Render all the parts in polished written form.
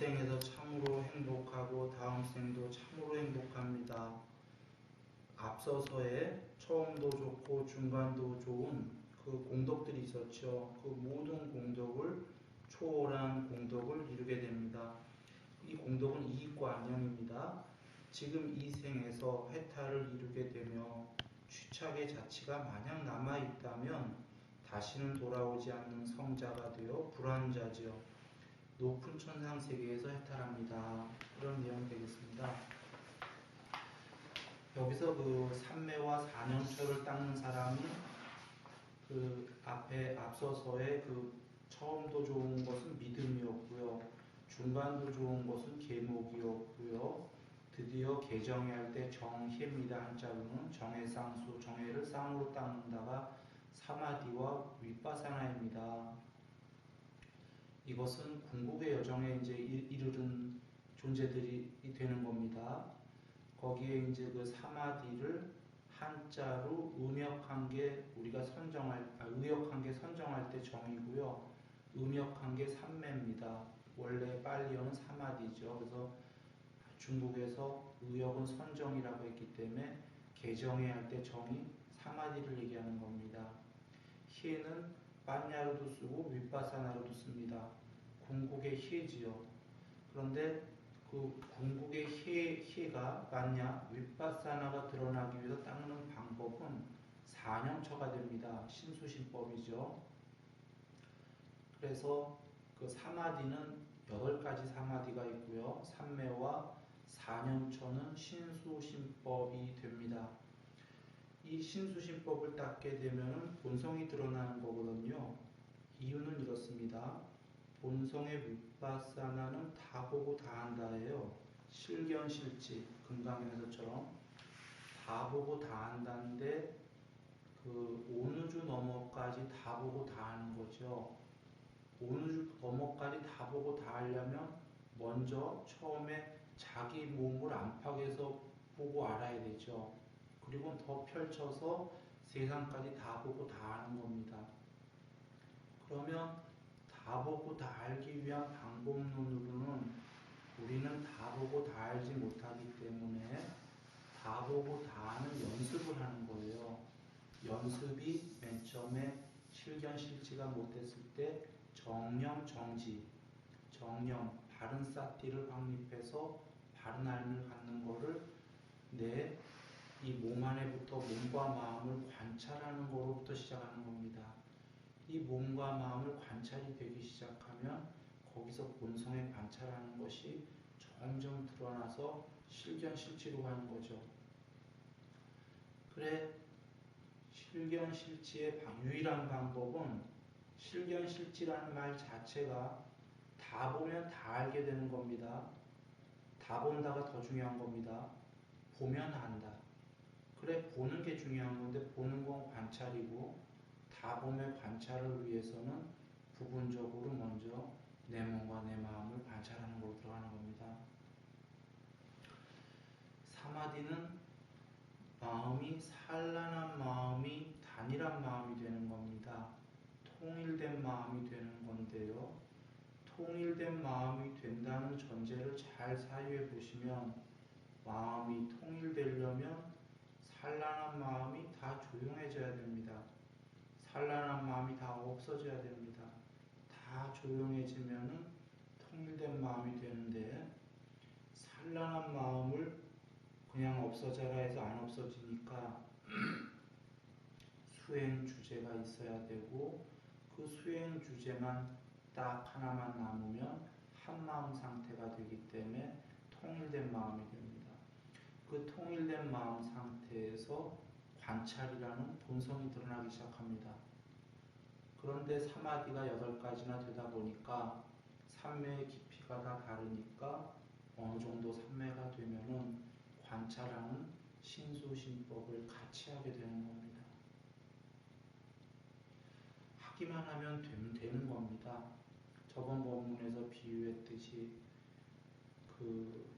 생에서 참으로 행복하고 다음 생도 참으로 행복합니다. 앞서서의 처음도 좋고 중간도 좋은 그 공덕들이 있었죠. 그 모든 공덕을 초월한 공덕을 이루게 됩니다. 이 공덕은 이익과 안녕입니다. 지금 이 생에서 해탈을 이루게 되며 취착의 자취가 마냥 남아있다면 다시는 돌아오지 않는 성자가 되어 불환자지요. 높은 천상 세계에서 해탈합니다. 그런 내용이 되겠습니다. 여기서 그 삼매와 사념처를 닦는 사람이 그 앞서서의 그 처음도 좋은 것은 믿음이었고요. 중간도 좋은 것은 계목이었고요. 드디어 개정회 할 때 정혜입니다. 한자로는 정해상수, 정해를 쌍으로 닦는다가 사마디와 윗바사나입니다. 이것은 궁극의 여정에 이제 이르는 존재들이 되는 겁니다. 거기에 이제 그 사마디를 한자로 음역한 게 우리가 의역한 게 선정할 때 정이고요. 음역한 게 삼매입니다. 원래 빨리어는 사마디죠. 그래서 중국에서 의역은 선정이라고 했기 때문에 개정해야 할 때 정이 사마디를 얘기하는 겁니다. 희에는 빠냐로도 쓰고 윗바사나로도 씁니다. 궁극의 희지요. 그런데 그 궁극의 희가 빠냐 윗바사나가 드러나기 위해서 닦는 방법은 사념처가 됩니다. 신수신법이죠. 그래서 그 사마디는 8가지 사마디가 있고요. 삼매와 사념처는 신수신법이 됩니다. 이 신수신법을 닦게 되면 본성이 드러나는 거거든요. 이유는 이렇습니다. 본성의 윗바사나는 다 보고 다 한다예요. 실견실지 금강연에서처럼 다 보고 다 한다는데 그 온우주 넘어까지 다 보고 다 하는 거죠. 온우주 넘어까지 다 보고 다 하려면 먼저 처음에 자기 몸을 안팎에서 보고 알아야 되죠. 그리고 더 펼쳐서 세상까지 다 보고 다 하는 겁니다. 그러면 다 보고 다 알기 위한 방법론으로는 우리는 다 보고 다 알지 못하기 때문에 다 보고 다 아는 연습을 하는 거예요. 연습이 맨 처음에 실견실지가 못됐을 때 정념, 정지, 정념, 바른 사티를 확립해서 바른 알을 갖는 거를 내 이 몸 안에부터 몸과 마음을 관찰하는 거로부터 시작하는 겁니다. 이 몸과 마음을 관찰이 되기 시작하면 거기서 본성에 관찰하는 것이 점점 드러나서 실견실지로 가는 거죠. 그래 실견실지의 유일한 방법은 실견실지라는 말 자체가 다 보면 다 알게 되는 겁니다. 다 본다가 더 중요한 겁니다. 보면 안다. 그래 보는 게 중요한 건데 보는 건 관찰이고 다 보면 관찰을 위해서는 부분적으로 먼저 내 몸과 내 마음을 관찰하는 걸로 들어가는 겁니다. 사마디는 마음이 산란한 마음이 단일한 마음이 되는 겁니다. 통일된 마음이 되는 건데요. 통일된 마음이 된다는 전제를 잘 사유해 보시면 마음이 통일되려면 산란한 마음이 다 조용해져야 됩니다. 산란한 마음이 다 없어져야 됩니다. 다 조용해지면은 통일된 마음이 되는데 산란한 마음을 그냥 없어져라 해서 안 없어지니까 수행 주제가 있어야 되고 그 수행 주제만 딱 하나만 남으면 한 마음 상태가 되기 때문에 통일된 마음이 됩니다. 그 통일된 마음 상태에서 관찰이라는 본성이 드러나기 시작합니다. 그런데 사마디가 8가지나 되다 보니까 삼매의 깊이가 다 다르니까 어느 정도 삼매가 되면은 관찰하는 신수신법을 같이 하게 되는 겁니다. 하기만 하면 되는 겁니다. 저번 본문에서 비유했듯이 그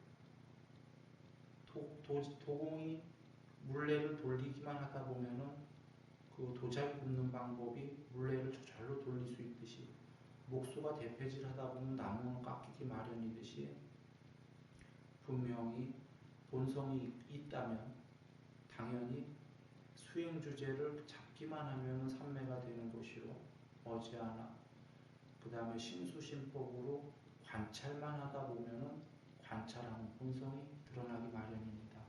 도공이 물레를 돌리기만 하다 보면은 그 도자기 굽는 방법이 물레를 저절로 돌릴 수 있듯이 목수가 대패질 하다 보면 나무는 깎아 바뀌기 마련이듯이 분명히 본성이 있다면 당연히 수행 주제를 잡기만 하면 삼매가 되는 것이요 머지않아 그 다음에 신수신법으로 관찰만 하다 보면은 관찰하는 본성이 드러나기 마련입니다.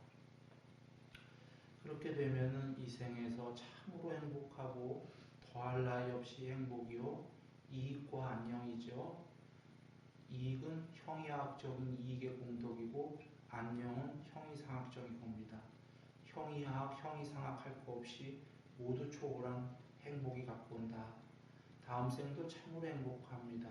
그렇게 되면은 이 생에서 참으로 행복하고 더할 나위 없이 행복이요 이익과 안녕이죠. 이익은 형이하학적인 이익의 공덕이고 안녕은 형이상학적인 겁니다. 형이하학, 형이상학할 거 없이 모두 초월한 행복이 갖고 온다. 다음 생도 참으로 행복합니다.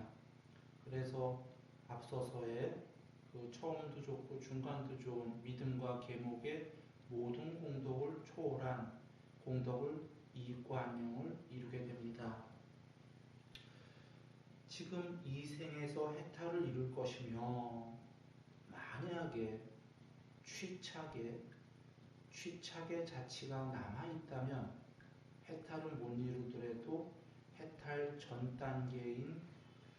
그래서 앞서서의 그 처음도 좋고 중간도 좋은 믿음과 계목의 모든 공덕을 초월한 공덕을 이익과 안녕을 이루게 됩니다. 지금 이 생에서 해탈을 이룰 것이며 만약에 취착의 자치가 남아있다면 해탈을 못 이루더라도 해탈 전 단계인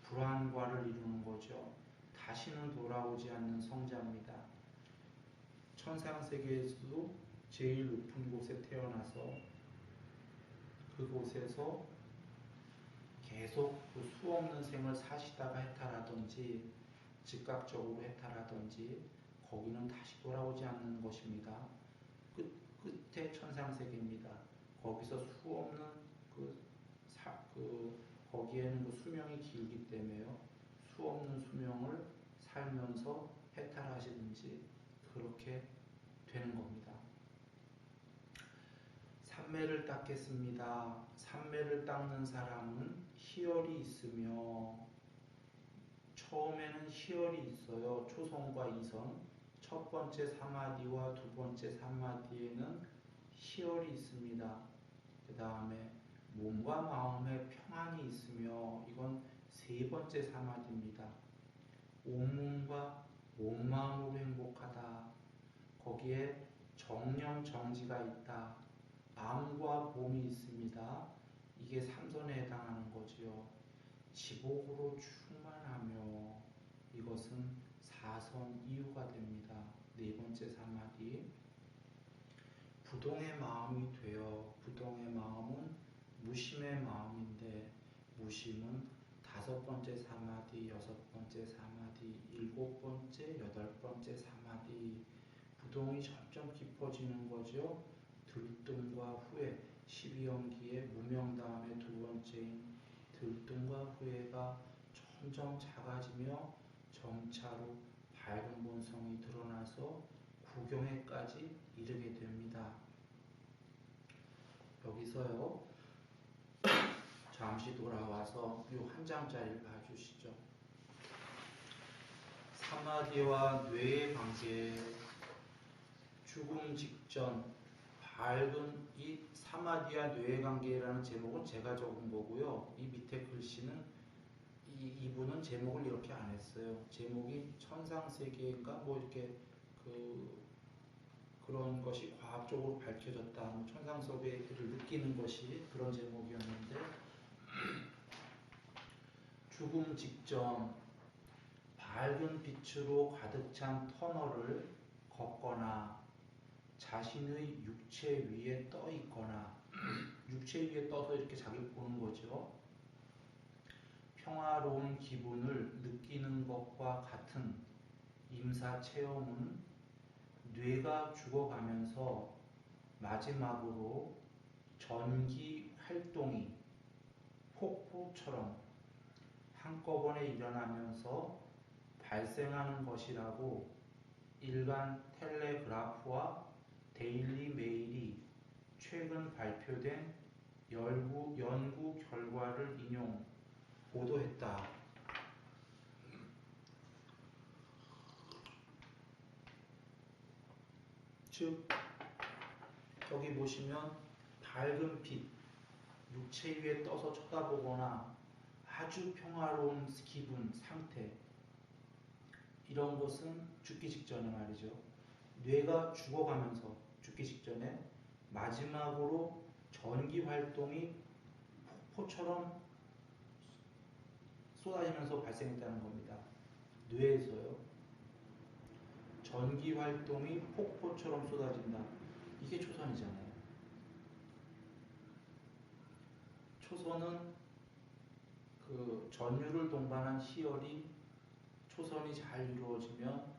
불환과를 이루는 거죠. 다시는 돌아오지 않는 성자입니다. 천상세계에서도 제일 높은 곳에 태어나서 그곳에서 계속 그 수없는 생을 사시다가 해탈하든지 즉각적으로 해탈하든지 거기는 다시 돌아오지 않는 것입니다. 끝에 천상세계입니다. 거기서 수없는 거기에는 그 수명이 길기 때문에요. 수없는 수명을 살면서 해탈하시든지 그렇게 되는 겁니다. 삼매를 닦겠습니다. 삼매를 닦는 사람은 희열이 있으며 처음에는 희열이 있어요. 초성과 이성. 첫 번째 사마디와 두 번째 사마디에는 희열이 있습니다. 그 다음에 몸과 마음에 평안이 있으며 이건 세 번째 사마디입니다. 온몸과 온마음으로 행복하다. 거기에 정념 정지가 있다. 암과 봄이 있습니다. 이게 삼선에 해당하는 거지요. 지복으로 충만하며 이것은 사선 이유가 됩니다. 네 번째 사마디. 부동의 마음이 되어 부동의 마음은 무심의 마음인데 무심은 다섯 번째 사마디, 여섯 번째 사마디, 일곱 번째, 여덟 번째 사마디. 부동이 점점 깊어지는 거죠. 들뜸과 후회, 12연기의 무명 다음에 두 번째인 들뜸과 후회가 점점 작아지며 점차로 밝은 본성이 드러나서 구경에까지 이르게 됩니다. 여기서요 잠시 돌아와서 이 한 장짜리를 봐주시죠. 사마디와 뇌의 관계, 죽음 직전 밝은 이 사마디와 뇌의 관계라는 제목은 제가 적은 거고요. 이 밑에 글씨는 이분은 제목을 이렇게 안 했어요. 제목이 천상세계인가 뭐 이렇게 그런 것이 과학적으로 밝혀졌다. 천상세계를 느끼는 것이 그런 제목이었는데 죽음 직전 밝은 빛으로 가득 찬 터널을 걷거나 자신의 육체 위에 떠 있거나 육체 위에 떠서 이렇게 자기를 보는 거죠. 평화로운 기분을 느끼는 것과 같은 임사 체험은 뇌가 죽어가면서 마지막으로 전기 활동이 폭포처럼 한꺼번에 일어나면서 발생하는 것이라고 일간 텔레그라프와 데일리 메일이 최근 발표된 연구 결과를 인용 보도했다. 즉 여기 보시면 밝은 빛, 육체 위에 떠서 쳐다보거나 아주 평화로운 기분, 상태 이런 것은 죽기 직전에 말이죠. 뇌가 죽어가면서 죽기 직전에 마지막으로 전기 활동이 폭포처럼 쏟아지면서 발생했다는 겁니다. 뇌에서요. 전기 활동이 폭포처럼 쏟아진다. 이게 초선이잖아요. 초선은 그 전류를 동반한 희열이 초선이 잘 이루어지면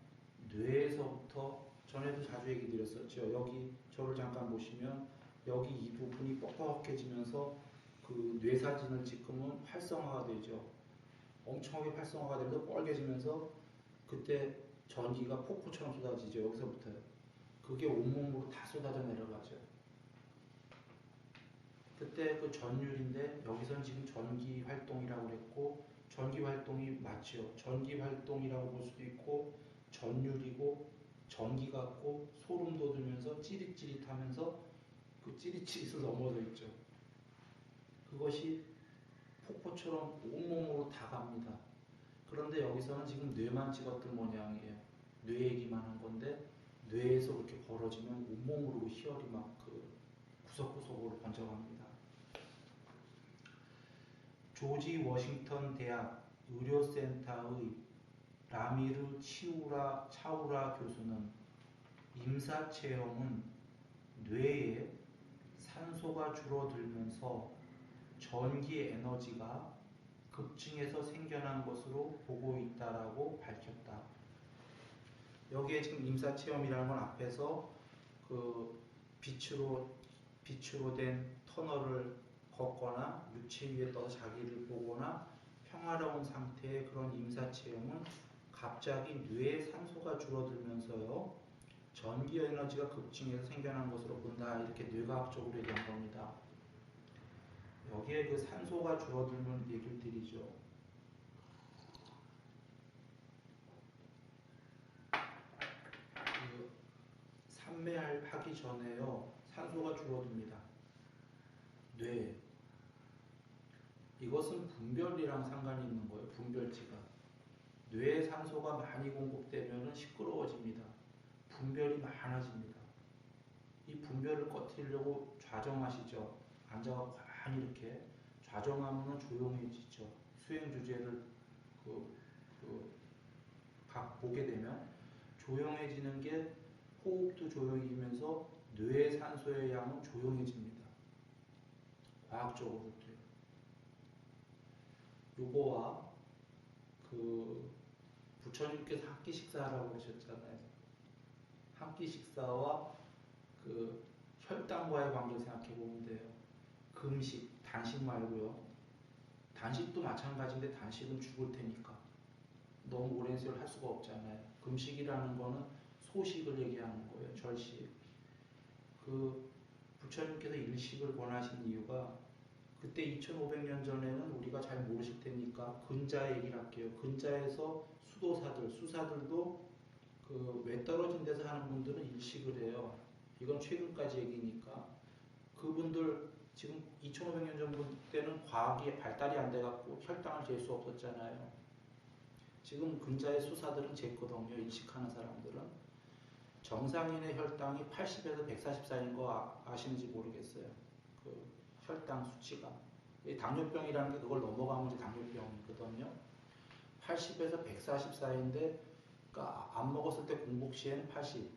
뇌에서부터 전에도 자주 얘기 드렸었죠. 여기 저를 잠깐 보시면 여기 이 부분이 뻑뻑해지면서 그 뇌사진을 찍으면 활성화가 되죠. 엄청나게 활성화가 되면서 뻘개지면서 그때 전기가 폭포처럼 쏟아지죠. 여기서부터요. 그게 온몸으로 다 쏟아져 내려가죠. 그때 그 전율인데 여기선 지금 전기 활동이라고 그랬고 전기 활동이 맞죠. 전기 활동이라고 볼 수도 있고 전율이고 전기 같고 소름 돋으면서 찌릿찌릿하면서 그 찌릿찌릿을 넘어져 있죠. 그것이 폭포처럼 온몸으로 다 갑니다. 그런데 여기서는 지금 뇌만 찍었던 모양이에요. 뇌 얘기만 한 건데 뇌에서 그렇게 벌어지면 온몸으로 희열이 막 그 구석구석으로 번져갑니다. 조지 워싱턴 대학 의료센터의 라미르 차우라 교수는 임사체험은 뇌에 산소가 줄어들면서 전기 에너지가 급증해서 생겨난 것으로 보고 있다라고 밝혔다. 여기에 지금 임사체험이라는 건 앞에서 그 빛으로 된 터널을 걷거나 육체 위에 떠서 자기를 보거나 평화로운 상태의 그런 임사체험은 갑자기 뇌에 산소가 줄어들면서요 전기 에너지가 급증해서 생겨난 것으로 본다. 이렇게 뇌과학적으로 얘기한 겁니다. 여기에 그 산소가 줄어들면 얘기를 드리죠. 그 산매하기 전에요 산소가 줄어듭니다. 뇌에. 이것은 분별이랑 상관이 있는 거예요. 분별치가. 뇌에 산소가 많이 공급되면 시끄러워집니다. 분별이 많아집니다. 이 분별을 꺼트리려고 좌정하시죠. 앉아가 가만히 이렇게 좌정하면 조용해지죠. 수행 주제를 각 보게 되면 조용해지는 게 호흡도 조용해지면서 뇌의 산소의 양은 조용해집니다. 과학적으로도요. 요거와 그 부처님께서 한 끼 식사하라고 그러셨잖아요. 한 끼 식사와 그 혈당과의 관계를 생각해 보면 돼요. 금식, 단식 말고요. 단식도 마찬가지인데 단식은 죽을 테니까 너무 오랜 세월 할 수가 없잖아요. 금식이라는 거는 소식을 얘기하는 거예요. 절식. 그 부처님께서 일식을 권하신 이유가 그때 2500년 전에는 우리가 잘 모르실 테니까 근자 얘기를 할게요. 근자에서 수도사들, 수사들도 그 외떨어진 데서 하는 분들은 일식을 해요. 이건 최근까지 얘기니까. 그분들 지금 2500년 전 때는 과학이 발달이 안 돼갖고 혈당을 잴 수 없었잖아요. 지금 근자의 수사들은 쟀거든요. 일식하는 사람들은. 정상인의 혈당이 80에서 140 사이인 거 아시는지 모르겠어요. 그 혈당 수치가. 당뇨병이라는 게 그걸 넘어가면 이제 당뇨병이거든요. 80에서 140 사이인데 그러니까 안 먹었을 때 공복 시에는 80,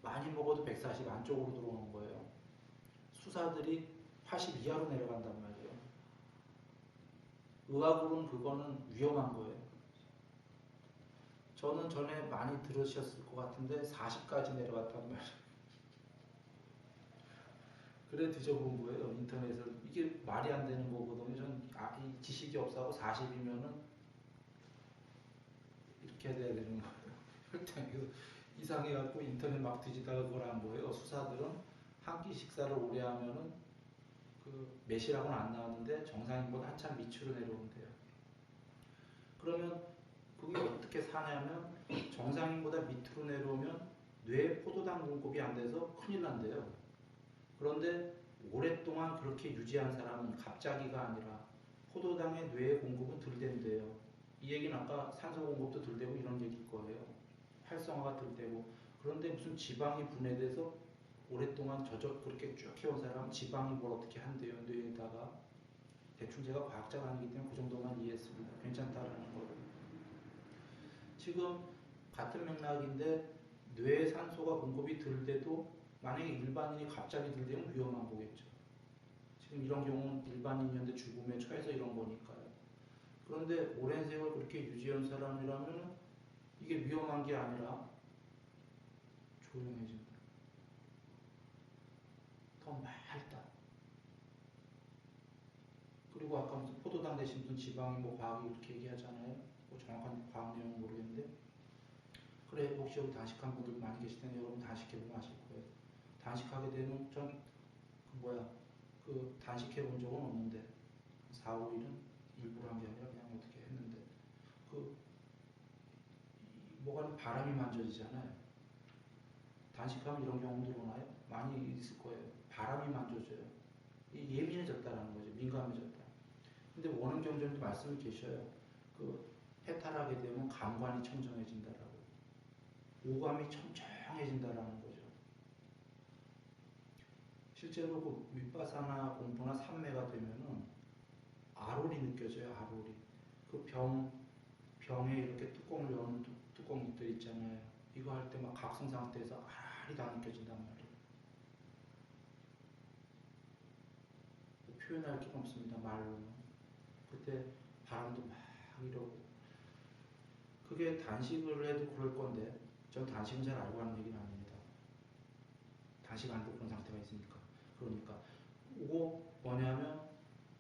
많이 먹어도 140 안쪽으로 들어오는 거예요. 수사들이 80 이하로 내려간단 말이에요. 의학으로는 그거는 위험한 거예요. 저는 전에 많이 들으셨을 것 같은데 40까지 내려갔단 말이에요. 그래 드셔본 거예요. 인터넷에서. 이게 말이 안 되는 거거든요. 전 이 지식이 없어하고 40이면은 이렇게 해야 되는 거예요. 혈당이 이상해갖고 인터넷 막 뒤지다가 그걸 한 거예요. 수사들은 한 끼 식사를 오래 하면은 그 매실하고는 안 나왔는데 정상인보다 한참 밑으로 내려온대요. 그러면 그게 어떻게 사냐면 정상인보다 밑으로 내려오면 뇌에 포도당 공급이 안 돼서 큰일 난대요. 그런데 오랫동안 그렇게 유지한 사람은 갑자기가 아니라 포도당의 뇌의 공급은 덜 된대요. 이 얘기는 아까 산소 공급도 덜 되고 이런 얘기일 거예요. 활성화가 덜 되고. 그런데 무슨 지방이 분해돼서 오랫동안 그렇게 쭉 해온 사람은 지방이 뭘 어떻게 한대요. 뇌에다가. 대충 제가 과학자가 아니기 때문에 그 정도만 이해했습니다. 괜찮다라는 거를. 지금 같은 맥락인데 뇌에 산소가 공급이 덜 돼도 만약에 일반인이 갑자기 덜 되면 위험한 거겠죠. 지금 이런 경우는 일반인이었는데 죽음에 처해서 이런 거니까요. 그런데 오랜 세월 그렇게 유지한 사람이라면 이게 위험한 게 아니라 조용해진다. 더 맑다. 그리고 아까 무슨 포도당 대신 무슨 지방이 뭐 과학이 이렇게 얘기하잖아요. 뭐 정확한 과학 내용은 모르겠는데. 그래, 혹시 여기 단식한 분들 많이 계실 텐데 여러분 단식해보면 아실 거예요. 단식하게 되면 그 단식해본 적은 없는데 4, 5일은 일부러 한 게 아니라 그냥 어떻게 했는데 그 뭐가 바람이 만져지잖아요. 단식하면 이런 경험들 오나요? 많이 있을 거예요. 바람이 만져져요. 예민해졌다라는 거죠. 민감해졌다. 근데 원음 경전도 말씀을 계셔요. 그 해탈하게 되면 감관이 청정해진다라고. 오감이 청청해진다라는 거죠. 실제로 그 윗바사나 공부나 삼매가 되면은 아롤이 느껴져요. 아롤이. 그 병에 이렇게 뚜껑을 여는 뚜껑들 있잖아요. 이거 할 때 막 각성 상태에서 아랄이 다 느껴진단 말이에요. 표현할 게 없습니다. 말로는. 그때 바람도 막 이러고. 그게 단식을 해도 그럴 건데 전 단식은 잘 알고 하는 얘기는 아닙니다. 단식 안 해도 그런 상태가 있으니까. 그러니까 그거 뭐냐면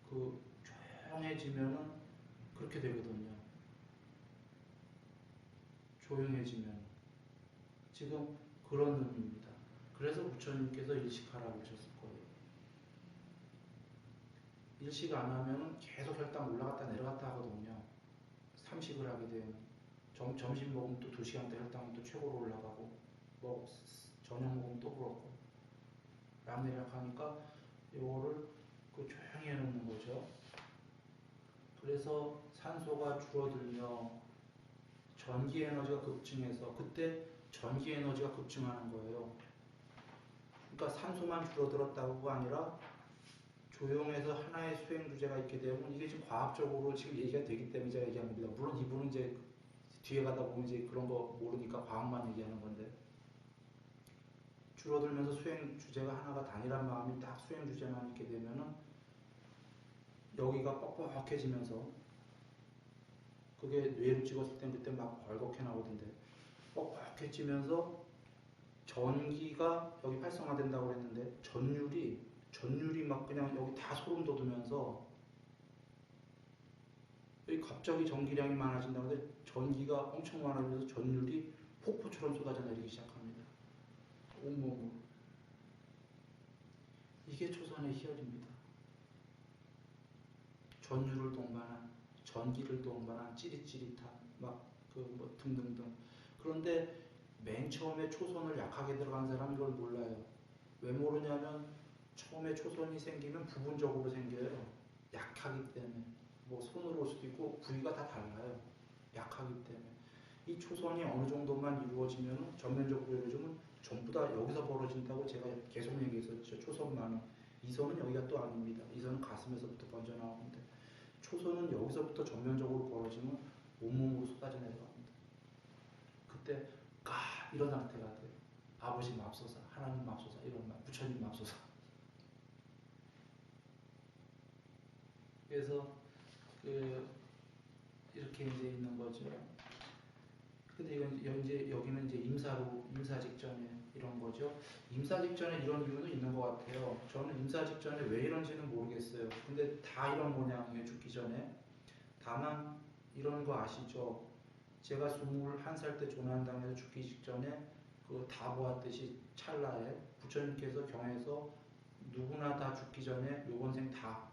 그 조용해지면은 그렇게 되거든요. 조용해지면 지금 그런 의미입니다. 그래서 부처님께서 일식하라고 하셨을 거예요. 일식 안 하면 계속 혈당 올라갔다 내려갔다 하거든요. 삼식을 하게 되면 점심 먹으면 또 2시간 때 혈당이 또 최고로 올라가고 저녁 먹으면 또 그렇고 락내락 하니까 이거를 조용히 해놓는 거죠. 그래서 산소가 줄어들며 전기 에너지가 급증해서 그때 전기 에너지가 급증하는 거예요. 그러니까 산소만 줄어들었다고가 아니라 조용해서 하나의 수행 주제가 있게 되면 이게 지금 과학적으로 지금 얘기가 되기 때문에 제가 얘기한 겁니다. 물론 이분은 이제 뒤에 가다 보면 이제 그런 거 모르니까 과학만 얘기하는 건데 줄어들면서 수행 주제가 하나가 단일한 마음이 딱 수행 주제만 있게 되면은 여기가 뻑뻑해지면서 그게 뇌로 찍었을 땐 그때 막 벌겋게 나오던데 뻑뻑해지면서 전기가 여기 활성화된다고 했는데 전율이 막 그냥 여기 다 소름 돋으면서 여기 갑자기 전기량이 많아진다는데 전기가 엄청 많아지면서 전율이 폭포처럼 쏟아져 내리기 시작합니다. 온몸으로. 이게 초선의 희열입니다. 전율을 동반한, 전기를 동반한 찌릿찌릿한 뭐 등등등. 그런데 맨 처음에 초선을 약하게 들어간 사람은 이걸 몰라요. 왜 모르냐면 처음에 초선이 생기면 부분적으로 생겨요. 약하기 때문에. 뭐 손으로 올 수도 있고 부위가 다 달라요. 약하기 때문에. 이 초선이 어느 정도만 이루어지면 전면적으로 이루어지면 전부 다 여기서 벌어진다고 제가 계속 얘기했었죠. 초선만은. 이선은 여기가 또 아닙니다. 이선은 가슴에서부터 번져 나오는데 초선은 여기서부터 전면적으로 벌어지면 온몸으로 쏟아져 내려갑니다. 그때 이런 상태가 돼요. 아버지 맙소사, 하나님 맙소사, 이런 말, 부처님 맙소사. 그래서 이렇게 이제 있는 거죠. 근데 여기는 이제 임사 직전에 이런 거죠. 임사 직전에 이런 이유는 있는 것 같아요. 저는 임사 직전에 왜 이런지는 모르겠어요. 근데 다 이런 모양이에요. 죽기 전에. 다만 이런 거 아시죠? 제가 21살 때 조난당해서 죽기 직전에 다 보았듯이 찰나에 부처님께서 경에서 누구나 다 죽기 전에 요번 생 다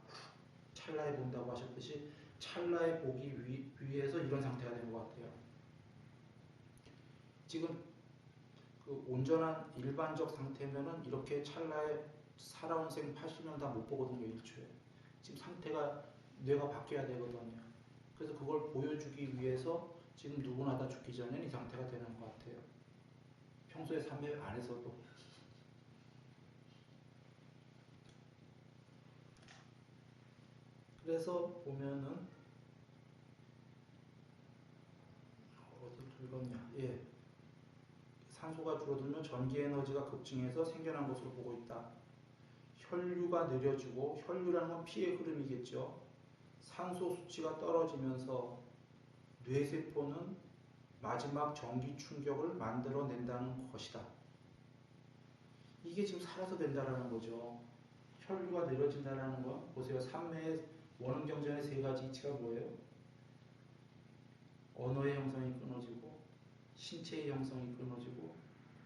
찰나에 본다고 하셨듯이 찰나에 보기 위해서 이런 상태가 된 것 같아요. 지금 온전한 일반적 상태면은 이렇게 찰나에 살아온 생 80년 다 못 보거든요. 1초에. 지금 상태가 뇌가 바뀌어야 되거든요. 그래서 그걸 보여주기 위해서 지금 누구나 다 죽기 전에 이 상태가 되는 것 같아요. 평소에 삶의 안에서도. 그래서 보면은 어디 이거냐? 예. 산소가 줄어들면 전기 에너지가 급증해서 생겨난 것으로 보고 있다. 혈류가 느려지고, 혈류라는 건 피의 흐름이겠죠. 산소 수치가 떨어지면서 뇌세포는 마지막 전기 충격을 만들어낸다는 것이다. 이게 지금 살아서 된다라는 거죠. 혈류가 느려진다는 건 보세요. 산매의 원형 경전의 세 가지 이치가 뭐예요? 언어의 형성이 끊어지고, 신체의 형성이 끊어지고,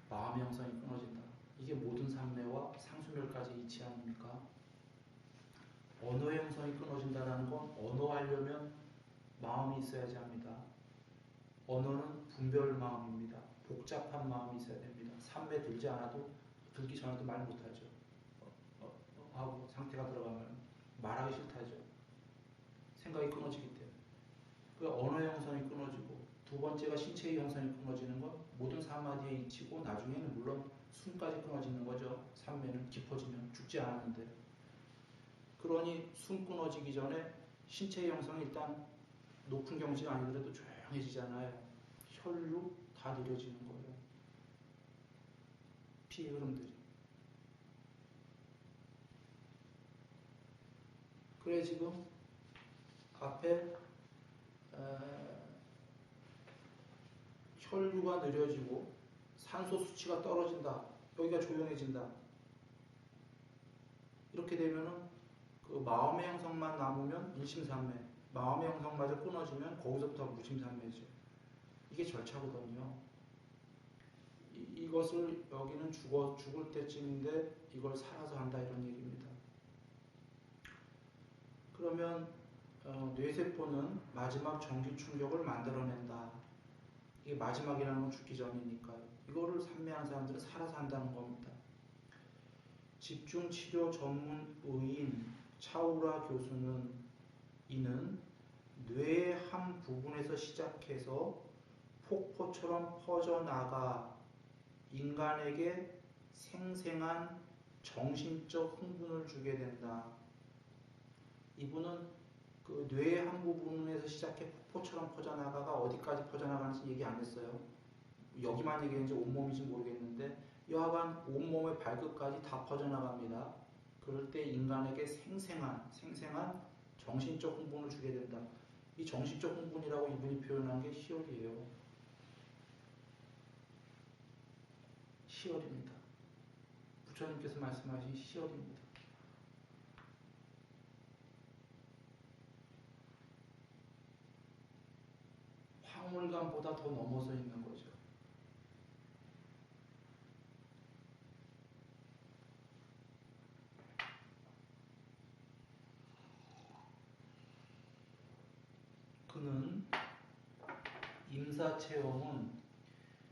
마음의 형성이 끊어진다. 이게 모든 산매와 상수멸까지 이치 아닙니까? 언어의 형성이 끊어진다는 건 언어하려면 마음이 있어야지 합니다. 언어는 분별 마음입니다. 복잡한 마음이 있어야 됩니다. 산매 들지 않아도 들기 전에도 말 못하죠. 하고 상태가 들어가면 말하기 싫다죠. 생각이 끊어지기 때문에. 그 언어의 형성이 끊어지고, 두 번째가 신체의 형성이 끊어지는 건 모든 사마디에 이치고, 나중에는 물론 숨까지 끊어지는 거죠. 산매는 깊어지면 죽지 않았는데. 그러니 숨 끊어지기 전에 신체의 형성이 일단 높은 경지가 아니더라도 조용해지잖아요. 혈류 다 느려지는 거예요. 피 흐름들이. 그래 지금 앞에 혈류가 느려지고 산소 수치가 떨어진다. 여기가 조용해진다. 이렇게 되면은 그 마음의 형성만 남으면 일심산매, 마음의 형성마저 끊어지면 거기서부터 무심산매죠. 이게 절차거든요. 이것을 여기는 죽을 때쯤인데 이걸 살아서 한다 이런 얘기입니다. 그러면 뇌세포는 마지막 전기 충격을 만들어낸다. 이게 마지막이라는 건 죽기 전이니까요. 이거를 산매하는 사람들은 살아서 한다는 겁니다. 집중치료 전문 의인 차우라 교수는 이는 뇌의 한 부분에서 시작해서 폭포처럼 퍼져나가 인간에게 생생한 정신적 흥분을 주게 된다. 이분은 그 뇌의 한 부분에서 시작해 폭포처럼 퍼져나가가 어디까지 퍼져나가는지 얘기 안 했어요. 여기만 얘기했는지 온몸인지 모르겠는데 여하간 온몸의 발끝까지 다 퍼져나갑니다. 그럴 때 인간에게 생생한 정신적 흥분을 주게 된다. 이 정신적 흥분이라고 이분이 표현한 게 희열이에요. 희열입니다. 부처님께서 말씀하신 희열입니다. 박물관보다 더 넘어서 있는 거죠. 그는 임사체험은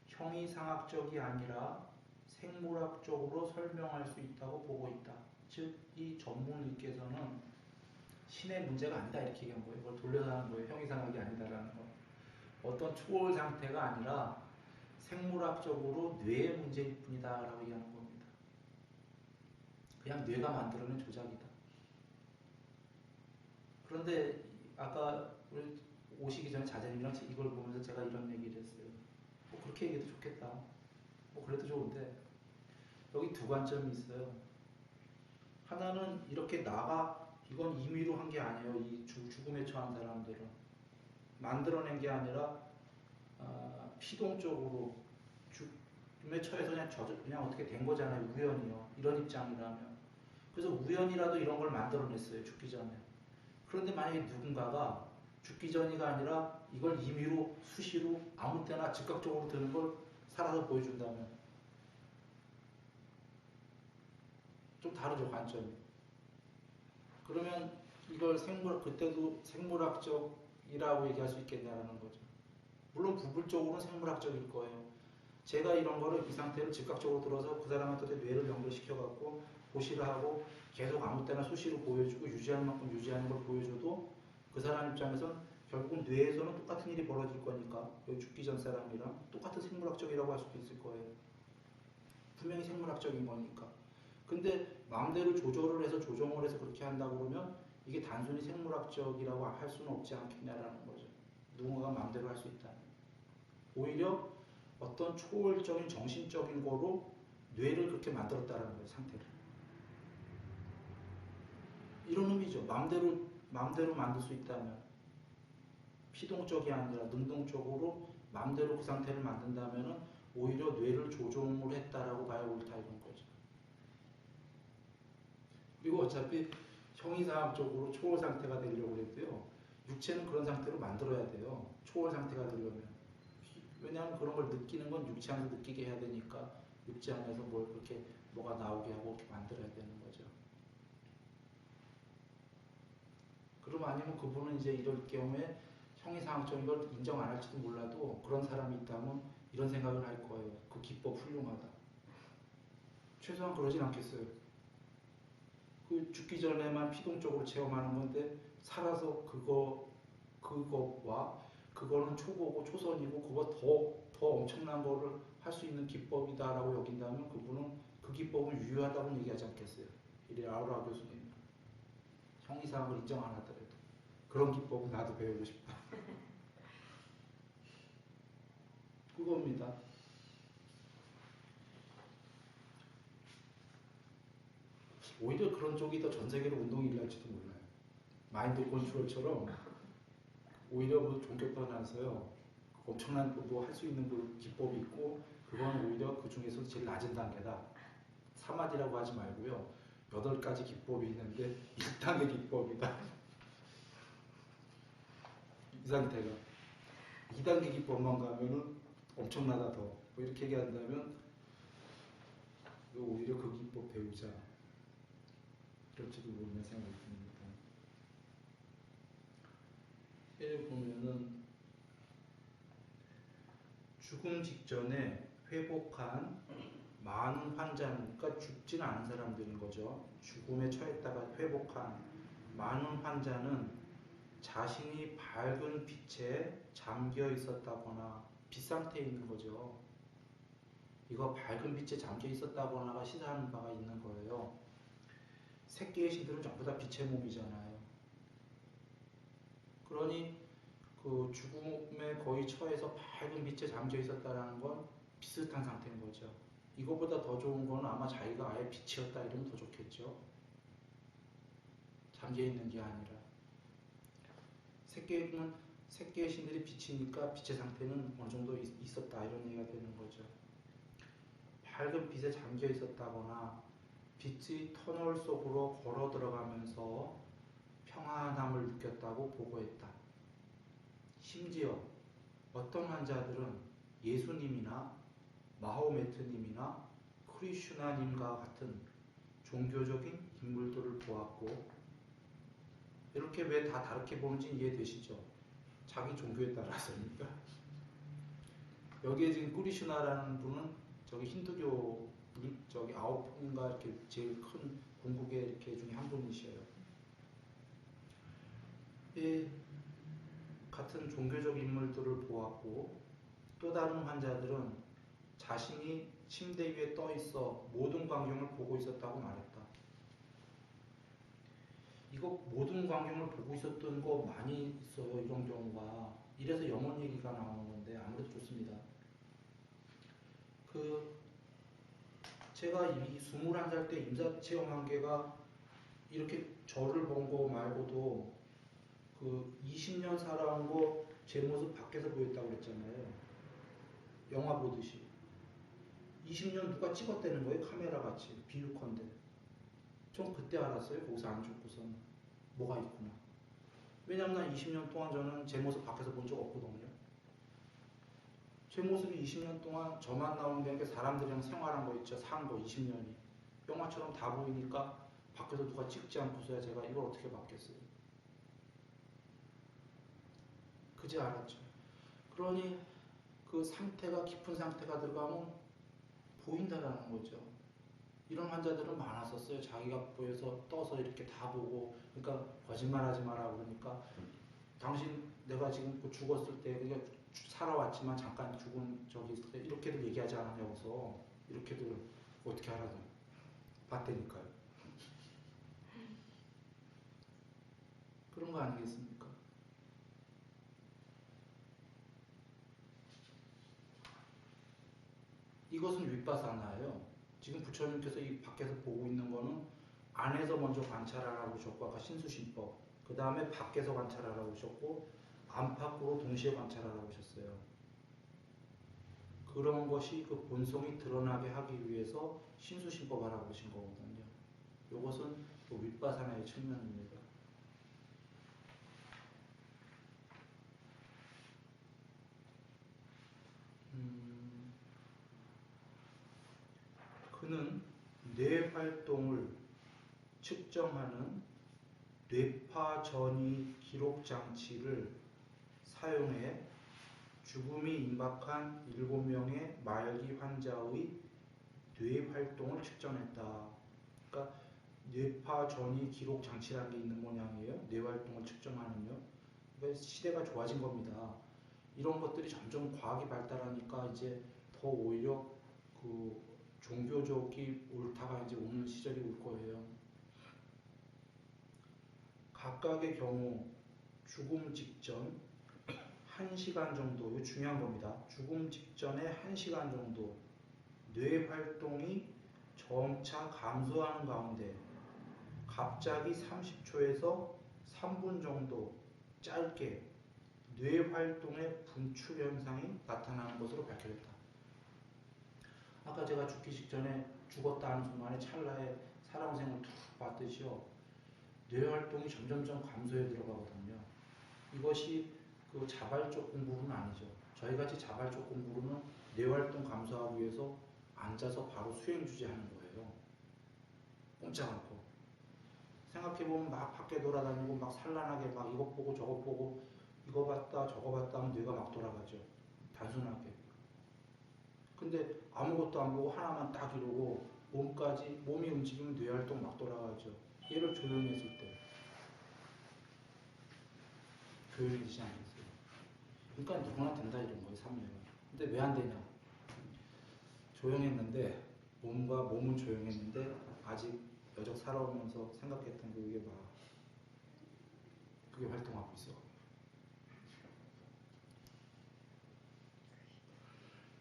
형이상학적이 아니라 생물학적으로 설명할 수 있다고 보고 있다. 즉, 이 전문의께서는 신의 문제가 아니다 이렇게 얘기한 거예요. 이걸 돌려서 하는 거예요. 형이상학이 아니다라는 거. 어떤 초월 상태가 아니라 생물학적으로 뇌의 문제일 뿐이다 라고 얘기하는 겁니다. 그냥 뇌가 만들어낸 조작이다. 그런데 아까 우리 오시기 전에 자제님이랑 이걸 보면서 제가 이런 얘기를 했어요. 뭐 그렇게 얘기해도 좋겠다. 뭐 그래도 좋은데 여기 두 관점이 있어요. 하나는 이렇게 이건 임의로 한 게 아니에요. 이 죽음에 처한 사람들은 만들어낸 게 아니라 피동적으로 죽음에 처해서 그냥 어떻게 된 거잖아요. 우연이요. 이런 입장이라면. 그래서 우연이라도 이런 걸 만들어냈어요. 죽기 전에. 그런데 만약에 누군가가 죽기 전이가 아니라 이걸 임의로 수시로 아무 때나 즉각적으로 드는 걸 살아서 보여준다면 좀 다르죠. 관점이. 그러면 이걸 그때도 생물학적이라고 얘기할 수 있겠냐라는 거죠. 물론 부분적으로는 생물학적일 거예요. 제가 이런 거를 이 상태로 즉각적으로 들어서 그 사람한테 뇌를 연결시켜갖고 보시를 하고 계속 아무 때나 수시로 보여주고 유지하는 만큼 유지하는 걸 보여줘도 그 사람 입장에선 결국은 뇌에서는 똑같은 일이 벌어질 거니까 여기 죽기 전 사람이랑 똑같은 생물학적이라고 할 수도 있을 거예요. 분명히 생물학적인 거니까. 근데 마음대로 조절을 해서 조정을 해서 그렇게 한다고 그러면 이게 단순히 생물학적이라고 할 수는 없지 않겠냐라는 거죠. 누군가가 마음대로 할 수 있다면. 오히려 어떤 초월적인 정신적인 거로 뇌를 그렇게 만들었다는 거예요, 상태를. 이런 의미죠. 마음대로 만들 수 있다면, 피동적이 아니라 능동적으로 마음대로 그 상태를 만든다면 오히려 뇌를 조종을 했다라고 봐야 옳다 이런 거죠. 그리고 어차피 형이상학적으로 초월 상태가 되려고 해도요, 육체는 그런 상태로 만들어야 돼요. 초월 상태가 되려면. 왜냐하면 그런 걸 느끼는 건 육체 안에서 느끼게 해야 되니까 육체 안에서 뭘 그렇게 뭐가 나오게 하고 이렇게 만들어야 되는 거죠. 그럼 아니면 그분은 이제 이럴 경우에 형이상학적인 걸 인정 안 할지도 몰라도 그런 사람이 있다면 이런 생각을 할 거예요. 그 기법 훌륭하다. 최소한 그러진 않겠어요. 그 죽기 전에만 피동적으로 체험하는 건데 살아서 그거와 그거는 초보고 초선이고 그거 더 엄청난 거를 할 수 있는 기법이다라고 여긴다면 그분은 그 기법은 유효하다고 얘기하지 않겠어요. 이래 아우라 교수님. 형이상학을 인정 안 하더라도 그런 기법은 나도 배우고 싶다. 그겁니다. 오히려 그런 쪽이 더 전 세계로 운동이 일날지도 몰라요. 마인드 컨트롤처럼 오히려 그 종교편에서요 엄청난 뭐 할 수 있는 그 기법이 있고 그건 오히려 그 중에서 제일 낮은 단계다. 사마디라고 하지 말고요. 8가지 기법이 있는데 1단계 기법이다. 이 상태가 2단계 기법만 가면은 엄청나다 더. 뭐 이렇게 얘기한다면 오히려 그 기법 배우자. 그럴지도 모르는 생각이 듭니다. 여기 보면은 죽음 직전에 회복한 많은 환자는, 그러니까 죽지는 않은 사람들인 거죠. 죽음에 처했다가 회복한 많은 환자는 자신이 밝은 빛에 잠겨 있었다거나 빛 상태에 있는 거죠. 이거 밝은 빛에 잠겨 있었다거나가 시사하는 바가 있는 거예요. 새끼의 신들은 전부 다 빛의 몸이잖아요. 그러니 그 죽음에 거의 처해서 밝은 빛에 잠겨 있었다는 건 비슷한 상태인 거죠. 이거보다 더 좋은 건 아마 자기가 아예 빛이었다 이러면 더 좋겠죠. 잠겨 있는 게 아니라. 새끼의 신들이 빛이니까 빛의 상태는 어느 정도 있었다 이런 얘기가 되는 거죠. 밝은 빛에 잠겨 있었다거나 빛의 터널 속으로 걸어 들어가면서 평안함을 느꼈다고 보고했다. 심지어 어떤 환자들은 예수님이나 마호메트님이나 크리슈나님과 같은 종교적인 인물들을 보았고, 이렇게 왜 다 다르게 보는지 이해되시죠? 자기 종교에 따라서니까. 여기에 지금 크리슈나라는 분은 저기 힌두교 저기 9분인가 이렇게 제일 큰 궁극의 이렇게 중에 한 분이셔요. 이 같은 종교적 인물들을 보았고, 또 다른 환자들은 자신이 침대 위에 떠 있어 모든 광경을 보고 있었다고 말했다. 이거 모든 광경을 보고 있었던 거 많이 있어요. 이런 경우가. 이래서 영혼 얘기가 나오는 건데 아무래도 좋습니다. 제가 이 21살 때 임사 체험한 게가 이렇게 저를 본 거 말고도 20년 살아온 거 제 모습 밖에서 보였다고 그랬잖아요. 영화 보듯이. 20년 누가 찍었다는 거예요. 카메라 같이. 비유컨대. 전 그때 알았어요. 거기서 안 죽고서는. 뭐가 있구나. 왜냐면 난 20년 동안 저는 제 모습 밖에서 본 적 없거든요. 제 모습이 20년 동안 저만 나오는 게 아니라 사람들이랑 생활한 거 있죠. 산 거 20년이. 영화처럼 다 보이니까 밖에서 누가 찍지 않고서야 제가 이걸 어떻게 받겠어요. 그제 알았죠. 그러니 그 상태가 깊은 상태가 들어가면 보인다라는 거죠. 이런 환자들은 많았었어요. 자기가 보여서 떠서 이렇게 다 보고, 그러니까 거짓말하지 마라 그러니까 당신 내가 지금 죽었을 때 그냥 살아왔지만 잠깐 죽은 적이 있을 때 이렇게도 얘기하지 않았냐고서 이렇게도 어떻게 알아요? 봤다니까요. 그런 거 아니겠습니까? 이것은 윗바사나예요. 지금 부처님께서 이 밖에서 보고 있는 거는 안에서 먼저 관찰하라고 하셨고, 아까 신수신법, 그 다음에 밖에서 관찰하라고 하셨고, 안팎으로 동시에 관찰하라고 하셨어요. 그런 것이 그 본성이 드러나게 하기 위해서 신수신법 하라고 하신 거거든요. 이것은 그 윗바사나의 측면입니다. 그는 뇌 활동을 측정하는 뇌파 전이 기록 장치를 사용해 죽음이 임박한 7명의 말기 환자의 뇌 활동을 측정했다. 그러니까 뇌파 전이 기록 장치라는 게 있는 모양이에요. 뇌 활동을 측정하는요. 그러니까 시대가 좋아진 겁니다. 이런 것들이 점점 과학이 발달하니까 이제 더 오히려 그 종교적이 옳다가 이제 오는 시절이 올 거예요. 각각의 경우 죽음 직전 1시간 정도, 이거 중요한 겁니다. 죽음 직전에 1시간 정도 뇌 활동이 점차 감소하는 가운데 갑자기 30초에서 3분 정도 짧게 뇌 활동의 분출 현상이 나타나는 것으로 밝혀졌다. 아까 제가 죽기 직전에 죽었다 하는 순간에 찰나에 사랑생을 툭 봤듯이요. 뇌 활동이 점점점 감소해 들어가거든요. 이것이 그 자발적 공부는 아니죠. 저희같이 자발적 공부로는 뇌 활동 감소하기 위해서 앉아서 바로 수행주제 하는 거예요. 꼼짝 않고. 생각해보면 막 밖에 돌아다니고 막 산란하게 막 이것 보고 저것 보고 이거 봤다 저거 봤다 하면 뇌가 막 돌아가죠. 단순하게. 근데 아무것도 안 보고 하나만 딱 이러고 몸이 움직이면 뇌 활동 막 돌아가죠. 얘를 조용히 했을 때 조용해지지 않겠어요. 그러니까 누구나 된다 이런 거예요. 삼매가. 근데 왜 안 되냐? 조용했는데 몸은 조용했는데 아직 여적 살아오면서 생각했던 그게 그게 활동하고 있어.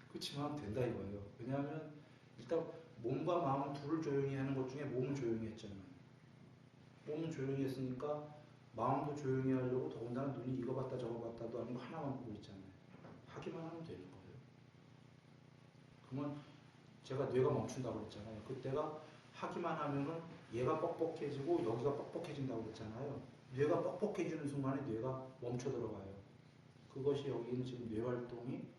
그렇지만 된다 이거예요. 왜냐하면 일단 몸과 마음 둘을 조용히 하는 것 중에 몸을 조용히 했잖아요. 몸은 조용히 했으니까 마음도 조용히 하려고 더군다나 눈이 이거 봤다 저거 봤다도 아니고 하나만 보고 있잖아요. 하기만 하면 되는 거예요. 그러면 제가 뇌가 멈춘다고 그랬잖아요. 그때가 하기만 하면은 얘가 뻑뻑해지고 여기가 뻑뻑해진다고 그랬잖아요. 뇌가 뻑뻑해지는 순간에 뇌가 멈춰 들어가요. 그것이 여기는 지금 뇌 활동이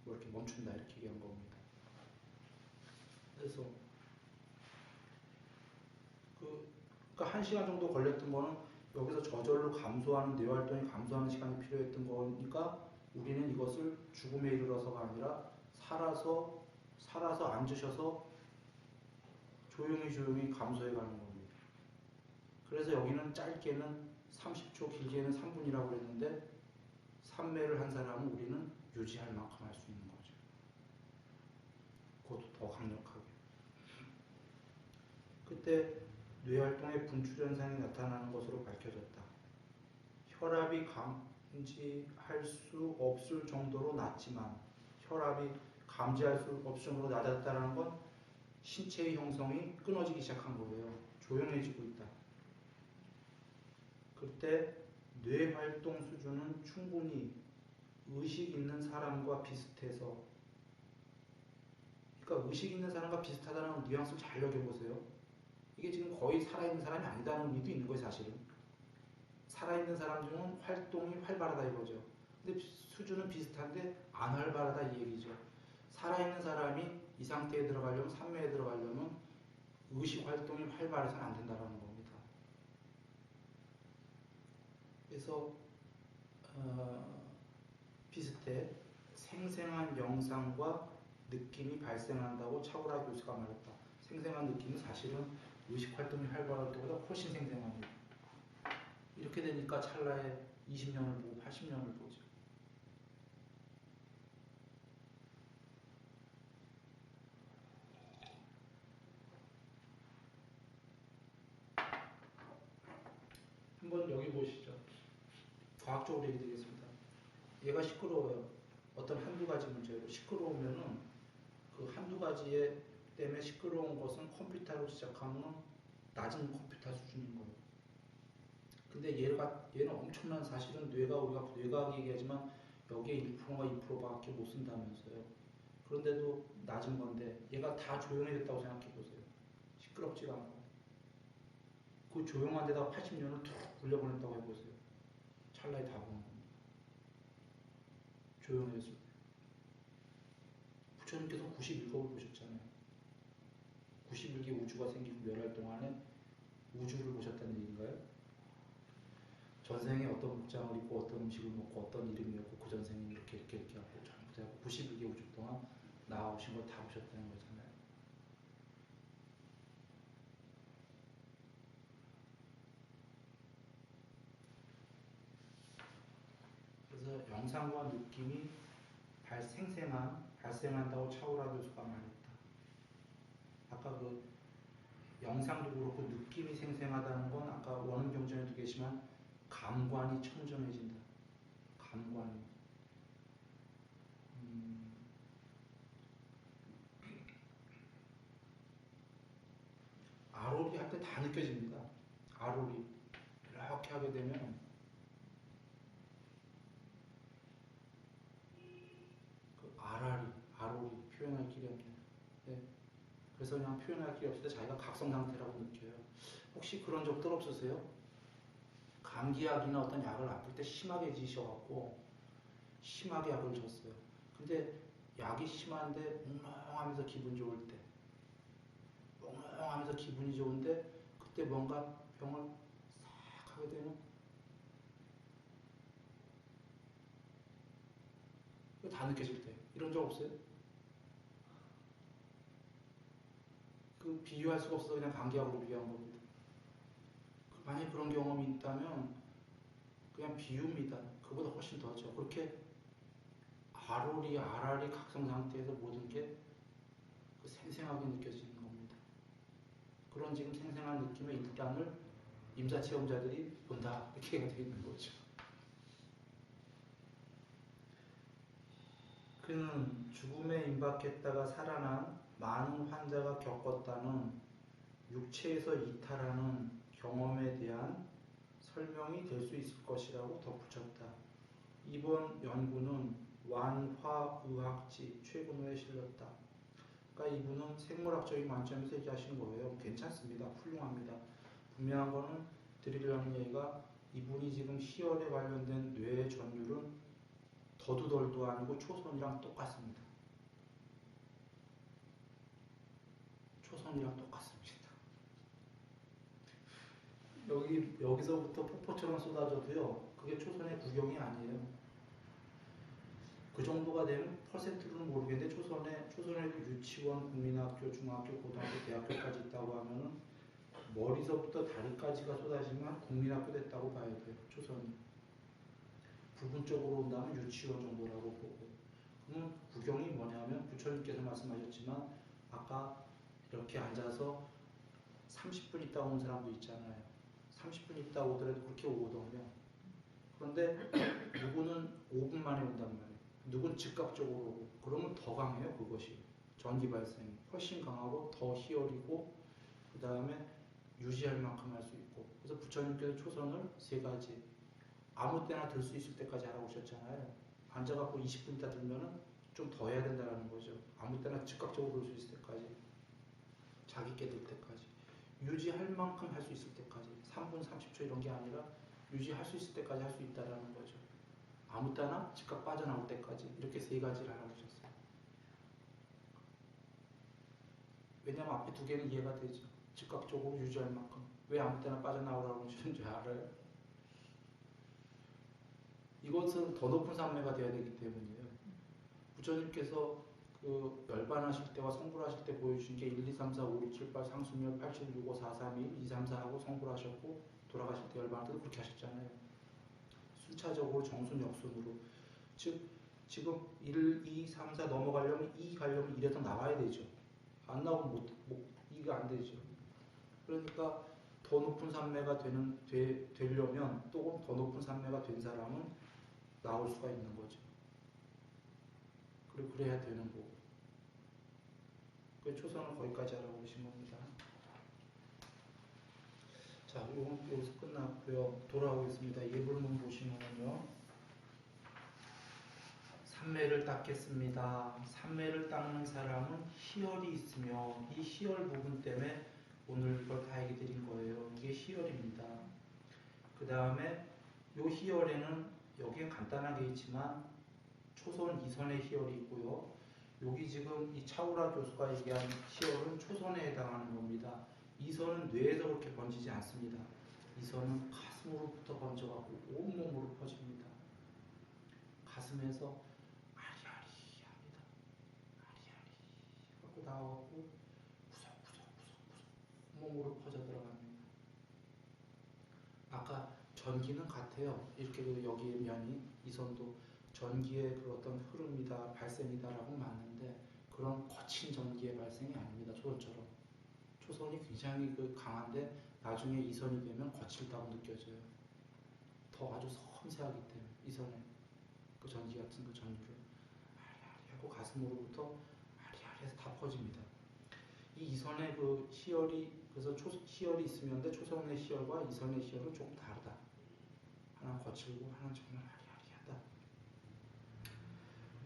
뭐 이렇게 멈춘다 이렇게 얘기한 겁니다. 그래서 그러니까 1시간 정도 걸렸던 거는 여기서 저절로 감소하는 뇌 활동이 감소하는 시간이 필요했던 거니까 우리는 이것을 죽음에 이르러서가 아니라 살아서 앉으셔서 조용히 감소해 가는 겁니다. 그래서 여기는 짧게는 30초, 길게는 3분이라고 그랬는데 삼매를 한 사람은 우리는 유지할 만큼 할 수 있는 거죠. 그것도 더 강력하게. 그때 뇌활동의 분출 현상이 나타나는 것으로 밝혀졌다. 혈압이 감지할 수 없을 정도로 낮지만 혈압이 감지할 수 없을 정도로 낮았다는 건 신체의 형성이 끊어지기 시작한 거예요. 조용해지고 있다. 그때 뇌 활동 수준은 충분히 의식 있는 사람과 비슷해서, 그러니까 의식 있는 사람과 비슷하다는 뉘앙스를 잘 여겨보세요. 이게 지금 거의 살아있는 사람이 아니다는 의미도 있는 거예요, 사실은. 살아있는 사람 중은 활동이 활발하다 이거죠. 근데 수준은 비슷한데 안 활발하다 이 얘기죠. 살아있는 사람이 이 상태에 들어가려면, 삼매에 들어가려면 의식 활동이 활발해서는 안 된다는 겁니다. 그래서 비슷해. 생생한 영상과 느낌이 발생한다고 차우라 교수가 말했다. 생생한 느낌은 사실은 의식 활동이 활발할 때보다 훨씬 생생합니다. 이렇게 되니까 찰나에 20년을 보고 80년을 보죠. 한번 여기 보시죠. 과학적으로 얘기 드리겠습니다. 얘가 시끄러워요. 어떤 한두 가지 문제로 시끄러우면은 그 한두 가지에 때문에 시끄러운 것은 컴퓨터로 시작하면 낮은 컴퓨터 수준인 거예요. 근데 얘는 엄청난 사실은 우리가 뇌과학 얘기하지만 여기에 1%가 2%밖에 못 쓴다면서요. 그런데도 낮은 건데 얘가 다 조용해졌다고 생각해 보세요. 시끄럽지가 않고. 그 조용한 데다가 80년을 툭 굴려보냈다고 해보세요. 찰나에 다 보는 겁니다. 조용해졌을 때. 부처님께서 91겁을 보셨잖아요. 91개 우주가 생기고 멸할 동안에 우주를 보셨다는 얘기인가요? 전생에 어떤 복장을 입고 어떤 음식을 먹고 어떤 이름이었고 그 전생에 이렇게 하고 전부 91개 우주 동안 나아오신 걸 다 보셨다는 거잖아요. 그래서 영상과 느낌이 발생한다고 차오라 교수가 말했다. 아까 그 영상도 그렇고 느낌이 생생하다는 건 아까 원음 경전에도 계시지만 감관이 청정해진다. 감관이. 아로리 할 때 다 느껴집니다. 아로리 이렇게 하게 되면 그 아로리 표현할 길이 없네요. 네. 그래서 그냥 표현할 길이 없을 때 자기가 각성 상태라고 느껴요. 혹시 그런 적들 없으세요? 감기약이나 어떤 약을 아플 때 심하게 지셔갖고 심하게 약을 줬어요. 근데 약이 심한데 몽롱하면서 기분 좋을 때 몽롱하면서 기분이 좋은데 그때 뭔가 병을 싹 하게 되면 다 느껴질 때 이런 적 없어요? 그 비유할 수가 없어서 그냥 감기약으로 비유한 겁니다. 만약에 그런 경험이 있다면 그냥 비유입니다. 그보다 훨씬 더죠. 그렇게 아라리 각성 상태에서 모든 게 그 생생하게 느껴지는 겁니다. 그런 지금 생생한 느낌의 일단을 임사체험자들이 본다 이렇게 되어 있는 거죠. 그는 죽음에 임박했다가 살아난 많은 환자가 겪었다는 육체에서 이탈하는 경험에 대한 설명이 될 수 있을 것이라고 덧붙였다. 이번 연구는 완화의학지 최근호에 실렸다. 그러니까 이분은 생물학적인 관점에서 얘기하시는 거예요. 괜찮습니다. 훌륭합니다. 분명한 거는 드리려는 얘기가 이분이 지금 희열에 관련된 뇌의 전율은 더도덜도 아니고 초선이랑 똑같습니다. 초선이랑 똑같습니다. 여기서부터 폭포처럼 쏟아져도요. 그게 초선의 구경이 아니에요. 그 정도가 되면 퍼센트로는 모르겠는데 초선에 유치원, 국민학교, 중학교, 고등학교, 대학교까지 있다고 하면은 머리서부터 다리까지가 쏟아지면 국민학교 됐다고 봐야 돼요. 초선이. 부분적으로 온다면 유치원 정도라고 보고. 그러면 구경이 뭐냐면 부처님께서 말씀하셨지만 아까 이렇게 앉아서 30분 있다 오는 사람도 있잖아요. 30분 있다 오더라도 그렇게 오거든요. 그런데 누구는 5분 만에 온단 말이에요. 누구는 즉각적으로 오고. 그러면 더 강해요. 그것이. 전기 발생이. 훨씬 강하고 더 희열이고 그 다음에 유지할 만큼 할 수 있고. 그래서 부처님께서 초선을 3가지 아무 때나 들 수 있을 때까지 하라고 하셨잖아요. 앉아갖고 20분 있다 들면은 좀 더 해야 된다는 거죠. 아무 때나 즉각적으로 들 수 있을 때까지. 자기 깨들 때까지. 유지할 만큼 할 수 있을 때까지. 3분 30초 이런 게 아니라 유지할 수 있을 때까지 할 수 있다는 거죠. 아무 때나 즉각 빠져나올 때까지. 이렇게 3가지를 하라고 하셨어요. 왜냐면 앞에 2개는 이해가 되죠. 즉각적으로 유지할 만큼. 왜 아무 때나 빠져나오라고 하시는 줄 알아요? 이것은 더 높은 산매가 되어야 되기 때문이에요. 부처님께서 그 열반하실 때와 성불하실 때 보여주신 게 1, 2, 3, 4, 5, 6, 7, 8, 상수멸, 8, 7, 6, 5, 4, 3, 1, 2, 3, 4하고 성불하셨고 돌아가실 때 열반할 때도 그렇게 하셨잖아요. 순차적으로 정순 역순으로. 즉 지금 1, 2, 3, 4 넘어가려면 2 가려면 1에서 나와야 되죠. 안 나오면 2가 안 되죠. 그러니까 더 높은 산매가 되려면 또 더 높은 산매가 된 사람은 나올 수가 있는 거죠. 그래야 되는 거고. 그 초선을 거기까지 하라고 보신 겁니다. 자, 요건 여기서 끝났고요. 돌아오겠습니다. 예불문 보시면요. 삼매를 닦겠습니다. 삼매를 닦는 사람은 희열이 있으며 이 희열 부분 때문에 오늘 이걸 다 얘기 드린 거예요. 이게 희열입니다. 그 다음에 요 희열에는 여기에 간단하게 있지만 초선, 이선의 희열이 있고요. 여기 지금 이 차우라 교수가 얘기한 희열은 초선에 해당하는 겁니다. 이선은 뇌에서 그렇게 번지지 않습니다. 이선은 가슴으로부터 번져가고 온몸으로 퍼집니다. 가슴에서 아리아리합니다. 아리아리 하고 나와갖고 구석구석구석구석 몸으로 퍼져 들어갑니다. 아까 전기는 같아요. 이렇게 여기에 면이 이선도 전기의 그 어떤 흐름이다, 발생이다라고 맞는데 그런 거친 전기의 발생이 아닙니다. 초선처럼. 초선이 굉장히 강한데 나중에 이선이 되면 거칠다고 느껴져요. 더 아주 섬세하기 때문에 이선에 그 전기 같은 그 전류를 아리아리하고 가슴으로부터 아리아리해서 다 퍼집니다. 이 이선의 그 희열이 그래서 희열이 있으면 데 초선의 희열과 이선의 희열은 조금 다르다. 하나는 거칠고 하나는 정말 아리아리하다.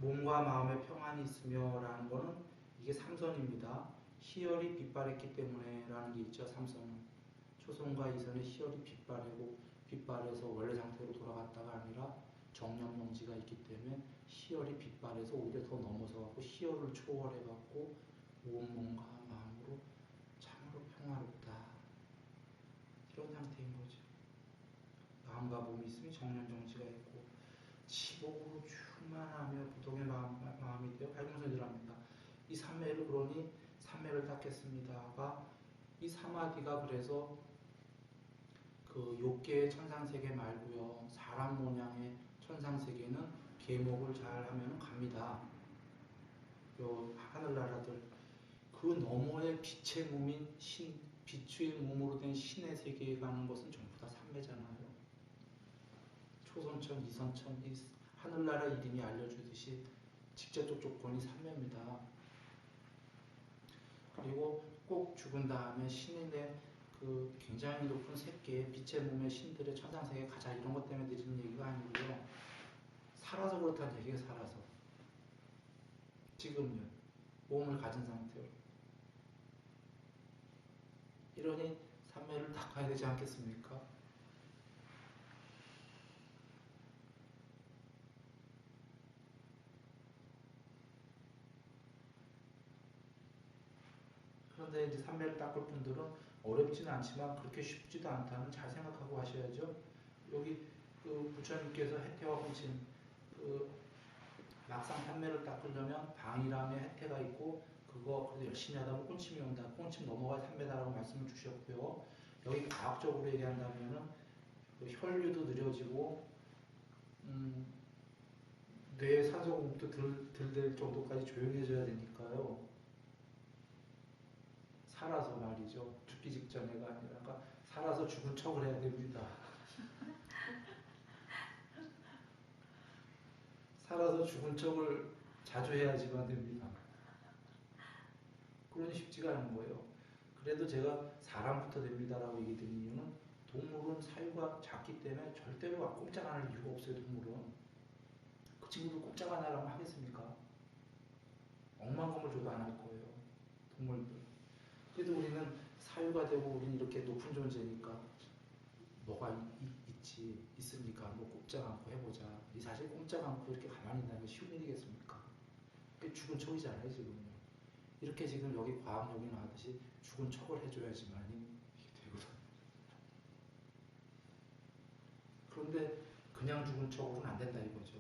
몸과 마음의 평안이 있으며 라는 거는 이게 삼선입니다. 희열이 빛발했기 때문에 라는 게 있죠. 삼선은 초선과 이선의 희열이 빛발해서 원래 상태로 돌아갔다가 아니라 정념정지가 있기 때문에 희열이 빛발해서 오히려 더 넘어서갖고 희열을 초월해갖고 몸과 마음으로 참으로 평화롭다 이런 상태인 거죠. 마음과 몸이 있으면 정념정지가 있고 지복으로 충만하며 부동의 마음이 되어 발공선이 들어갑니다. 이 삼매를 그러니 삼매를 닦겠습니다가 이 사마디가 그래서 그 욕계의 천상세계 말고요. 사람 모양의 천상세계는 계목을 잘 하면 갑니다. 요 하늘나라들 그 너머의 빛의 몸인 빛의 몸으로 된 신의 세계에 가는 것은 전부 다 삼매잖아요. 초선천, 이선천, 이 하늘나라 이름이 알려주듯이 직접적 조건이 삼매입니다. 그리고 꼭 죽은 다음에 신인의 그 굉장히 높은 새끼의 빛의 몸의 신들의 천상세계에 가자 이런 것 때문에 드리는 얘기가 아니고요. 살아서 그렇다는 얘기가 살아서 지금요. 몸을 가진 상태로 이러니 삼매를 닦아야 되지 않겠습니까? 그런데 이제 삼매를 닦을 분들은 어렵지는 않지만 그렇게 쉽지도 않다는 잘 생각하고 하셔야죠. 여기 그 부처님께서 해태와 혼침 그 막상 삼매를 닦으려면 방이람의 해태가 있고 그거 그래도 열심히 하다 보면 꼰침이 온다. 꼰침 넘어가 삼매다라고 말씀을 주셨고요. 여기 과학적으로 얘기한다면은 그 혈류도 느려지고 뇌의 산소 공급도 덜 될 정도까지 조용해져야 되니까요. 살아서 말이죠. 죽기 직전에가 아니라 그러니까 살아서 죽은 척을 해야 됩니다. 살아서 죽은 척을 자주 해야지만 됩니다. 그러니 쉽지가 않은 거예요. 그래도 제가 사람부터 됩니다라고 얘기 드린 이유는 동물은 사유가 작기 때문에 절대로 꼼짝 안 할 이유가 없어요. 동물은. 그 친구들 꼼짝 안 하라고 하겠습니까? 억만 검을 줘도 안 할 거예요. 동물들. 그래도 우리는 사유가 되고 우리는 이렇게 높은 존재니까 뭐가 있으니까 뭐 꼼짝 않고 해보자. 이 사실 꼼짝 않고 이렇게 가만히 있는 게 쉬운 일이겠습니까? 그게 죽은 척이잖아요 지금요. 이렇게 지금 여기 과학력이 나왔듯이 죽은 척을 해줘야지만 이게 되거든. 그런데 그냥 죽은 척으로는 안 된다 이거죠.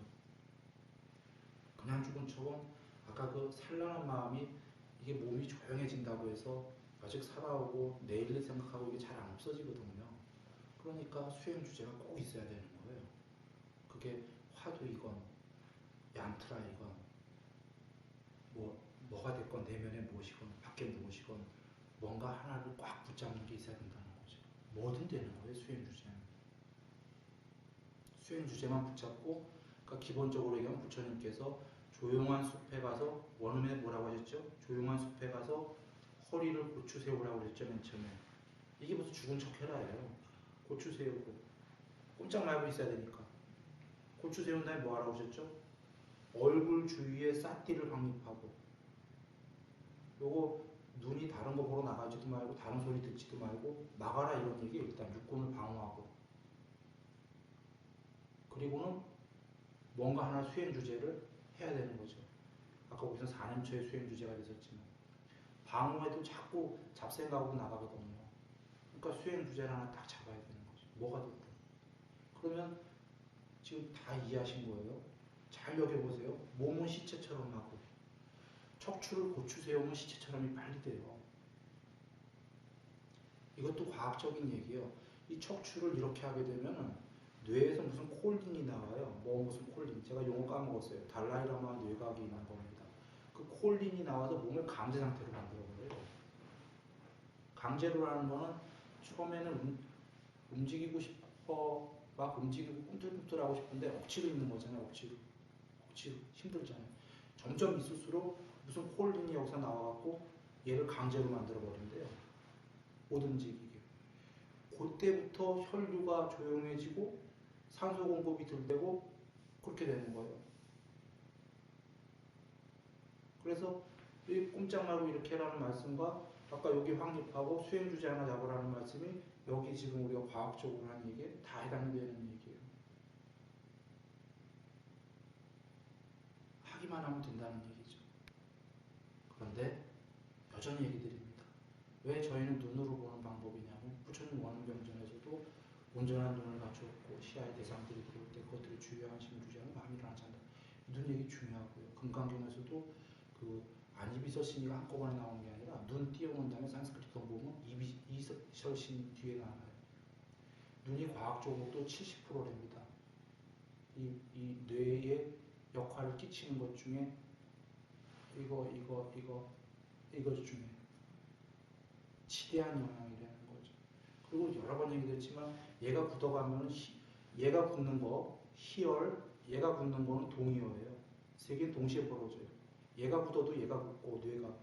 그냥 죽은 척은 아까 그 산란한 마음이 이게 몸이 조용해진다고 해서 아직 살아오고 내일을 생각하고 이게 잘 안 없어지거든요. 그러니까 수행 주제가 꼭 있어야 되는 거예요. 그게 화두이건 양트라이건 뭐가 됐건 내면에 무엇이건 밖에 무엇이건 뭔가 하나를 꽉 붙잡는 게 있어야 된다는 거죠. 뭐든 되는 거예요. 수행 주제는. 수행 주제만 붙잡고 그러니까 기본적으로 얘기하면 부처님께서 조용한 숲에 가서 원음에 뭐라고 하셨죠? 조용한 숲에 가서 허리를 고추 세우라고 그랬죠, 맨 처음에. 이게 무슨 죽은 척 해라예요. 고추 세우고 꼼짝 말고 있어야 되니까. 고추 세운 다음에 뭐 하라고 하셨죠? 얼굴 주위에 싹띠를 확립하고. 요거 눈이 다른 거 보러 나가지도 말고 다른 소리 듣지도 말고 나가라 이런 얘기. 일단 육군을 방어하고. 그리고는 뭔가 하나 수행 주제를 해야 되는 거죠. 아까 거기서 4년초의 수행 주제가 됐었지만 방어에도 자꾸 잡생각하고 나가거든요. 그러니까 수행 주제를 하나 딱 잡아야 되는 거죠. 뭐가 됐든. 그러면 지금 다 이해하신 거예요. 잘 여겨보세요. 몸은 시체처럼 하고 척추를 고추 세우면 시체처럼이 빨리 돼요. 이것도 과학적인 얘기예요. 이 척추를 이렇게 하게 되면 뇌에서 무슨 콜린이 나와요. 무슨 콜린. 제가 용어 까먹었어요. 달라이라마 뇌각이 있는 겁니다. 그 콜린이 나와서 몸을 강제 상태로 만들어버려요. 강제로 하는 거는 처음에는 움직이고 싶어, 막 움직이고 꿈틀꿈틀하고 싶은데 억지로 있는 거잖아요. 억지로 힘들잖아요. 점점 있을수록 무슨 콜린이 여기서 나와갖고 얘를 강제로 만들어버린대요. 못 움직이게. 그때부터 혈류가 조용해지고 산소 공급이 덜 되고 그렇게 되는 거예요. 그래서 이 꼼짝 말고 이렇게 하라는 말씀과 아까 여기 확립하고 수행 주제 하나 잡으라는 말씀이 여기 지금 우리가 과학적으로 하는 얘기에 다 해당되는 얘기예요. 하기만 하면 된다는 얘기죠. 그런데 여전히 얘기 드립니다. 왜 저희는 눈으로 보는 방법이냐면 부처님 원음경전에서도 온전한 눈을 갖추었고 시야의 대상들이 들어올 때 그것들을 주요한 힘을 주지하는 마음이 일어나지 않는다. 눈 얘기 중요하고요. 금강경에서도 그 안이비서신이가 한꺼번에 나오는 게 아니라 눈 띄워놓은 다음에 산스크리트 보면 이비서신 뒤에 나와요. 눈이 과학적으로 또 70%랍니다. 이 뇌에 역할을 끼치는 것 중에 이거 중에 지대한 영향이라는 거죠. 그리고 여러 번 얘기했지만 얘가 굳어가면 얘가 굳는 거 희열, 얘가 굳는 거는 동의어예요. 세 개는 동시에 벌어져요. 얘가 굳어도 얘가 굳고 뇌가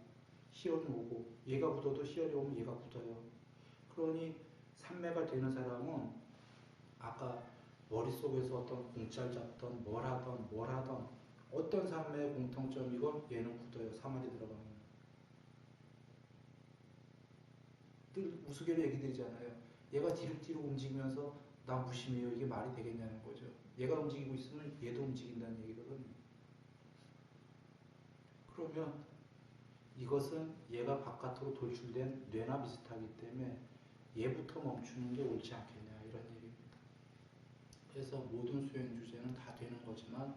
희열은 오고 얘가 굳어도 희열이 오면 얘가 굳어요. 그러니 삼매가 되는 사람은 아까 머릿속에서 어떤 공짜를 잡던 뭘 하던 어떤 삼매의 공통점이건 얘는 굳어요. 사마리 들어가면. 늘 우스개로 얘기 드리잖아요. 얘가 뒤룩뒤룩 움직이면서 나 무심해요. 이게 말이 되겠냐는 거죠. 얘가 움직이고 있으면 얘도 움직인다는 얘기거든요. 그러면 이것은 얘가 바깥으로 돌출된 뇌나 비슷하기 때문에 얘부터 멈추는 게 옳지 않겠냐 이런 얘기입니다. 그래서 모든 수행 주제는 다 되는 거지만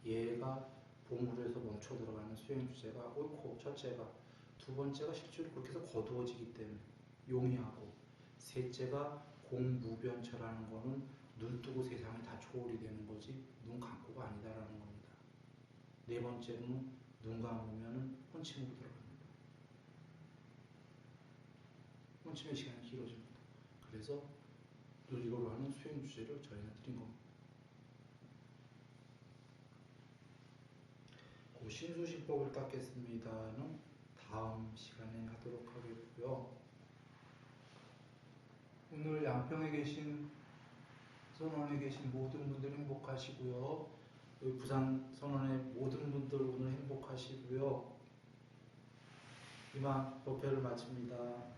얘가 보물에서 멈춰 들어가는 수행 주제가 옳고 첫째가 두 번째가 실제로 그렇게 해서 거두어지기 때문에 용이하고 셋째가 공무변처라는 거는 눈 뜨고 세상이 다 초월이 되는 거지 눈 감고가 아니다라는 겁니다. 네 번째는 눈 감으면 혼침으로 들어갑니다. 혼침의 시간이 길어집니다. 그래서 이거로 하는 수행 주제를 저희가 드린 겁니다. 신수시법을 닦겠습니다는 다음 시간에 하도록 하겠고요. 오늘 양평에 계신 선원에 계신 모든 분들 행복하시고요. 여기 부산 선원의 모든 분들 오늘 행복하시고요. 이만 법회를 마칩니다.